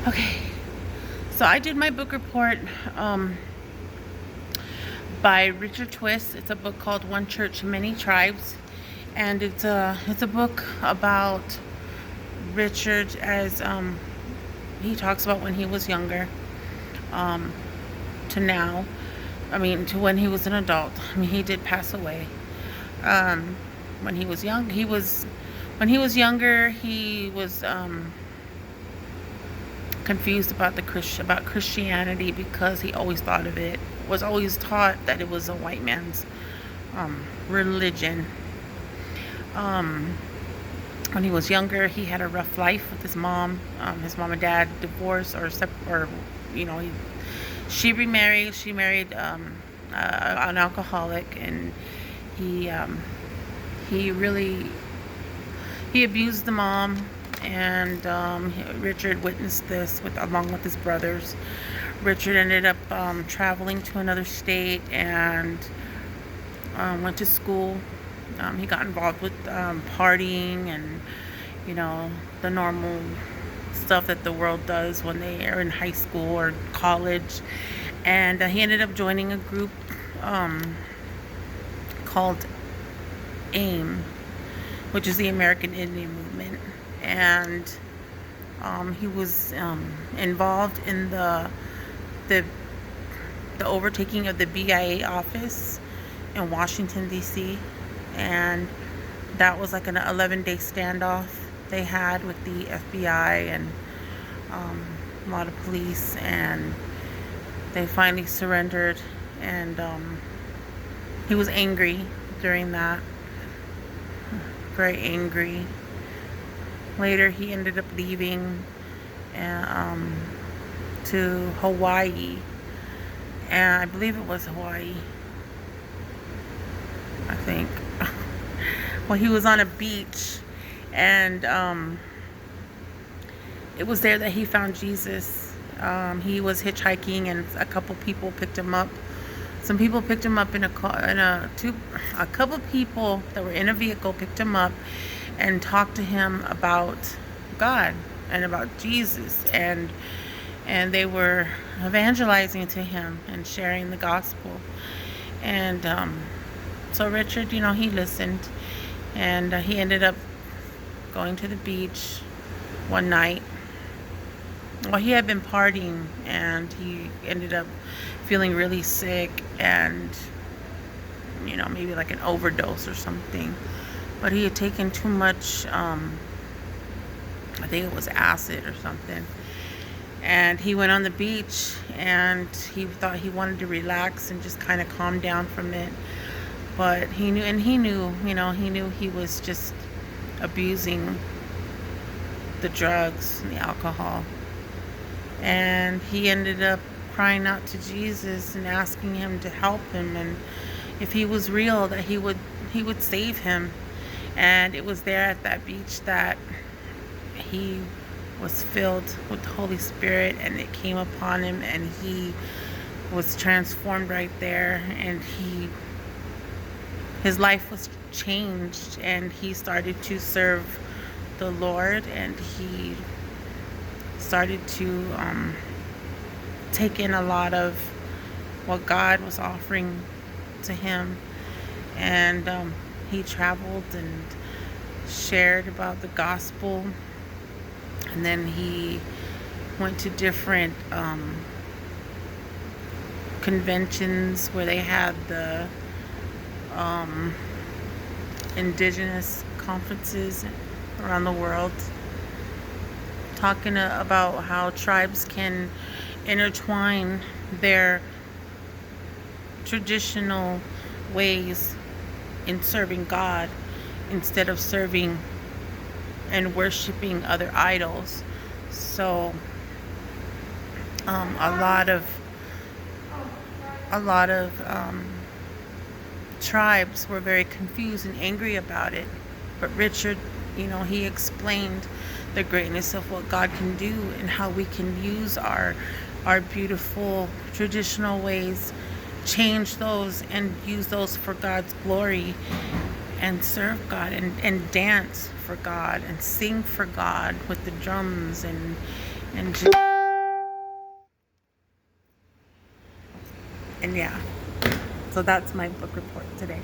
Okay, so I did my book report by Richard Twist. It's a book called One Church, Many Tribes, and it's a book about Richard as he talks about when he was younger um, to now. I mean, to when he was an adult. I mean, he did pass away. Um, when he was young, when he was younger, he was confused about about Christianity because he always thought of it was always taught that it was a white man's religion. Um, when he was younger, he had a rough life with his mom. His mom and dad divorced or you know, she remarried. She married an alcoholic, and he he really he abused the mom. And Richard witnessed this along with his brothers. Richard ended up traveling to another state and went to school. He got involved with partying and, you know, the normal stuff that the world does when they are in high school or college. And he ended up joining a group called AIM, which is the American Indian Movement. And he was involved in the overtaking of the BIA office in Washington, D.C. And that was like an 11-day standoff they had with the FBI and a lot of police, and they finally surrendered. And he was angry during that, very angry. Later, he ended up leaving to Hawaii, and I believe it was Hawaii, I think. Well, he was on a beach, and it was there that he found Jesus. He was hitchhiking, and a couple people picked him up. Some people picked him up in a car, a couple people that were in a vehicle picked him up and talked to him about God and about Jesus, and they were evangelizing to him and sharing the gospel. And so Richard, you know, he listened, and he ended up going to the beach one night. Well, he had been partying, and he ended up feeling really sick, and, you know, maybe like an overdose or something. But he had taken too much, I think it was acid or something. And he went on the beach, and he thought he wanted to relax and just kind of calm down from it. But he knew, you know, he knew he was just abusing the drugs and the alcohol. And he ended up crying out to Jesus and asking him to help him, and if he was real, that he would save him. And it was there at that beach that he was filled with the Holy Spirit, and it came upon him, and he was transformed right there, and his life was changed, and he started to serve the Lord, and he started to take in a lot of what God was offering to him. And he traveled and shared about the gospel, and then he went to different conventions where they had the indigenous conferences around the world, talking about how tribes can intertwine their traditional ways in serving God instead of serving and worshiping other idols. So a lot of tribes were very confused and angry about it. But Richard, you know, he explained the greatness of what God can do and how we can use our beautiful traditional ways, change those and use those for God's glory, and serve God and dance for God and sing for God with the drums And yeah, so that's my book report today.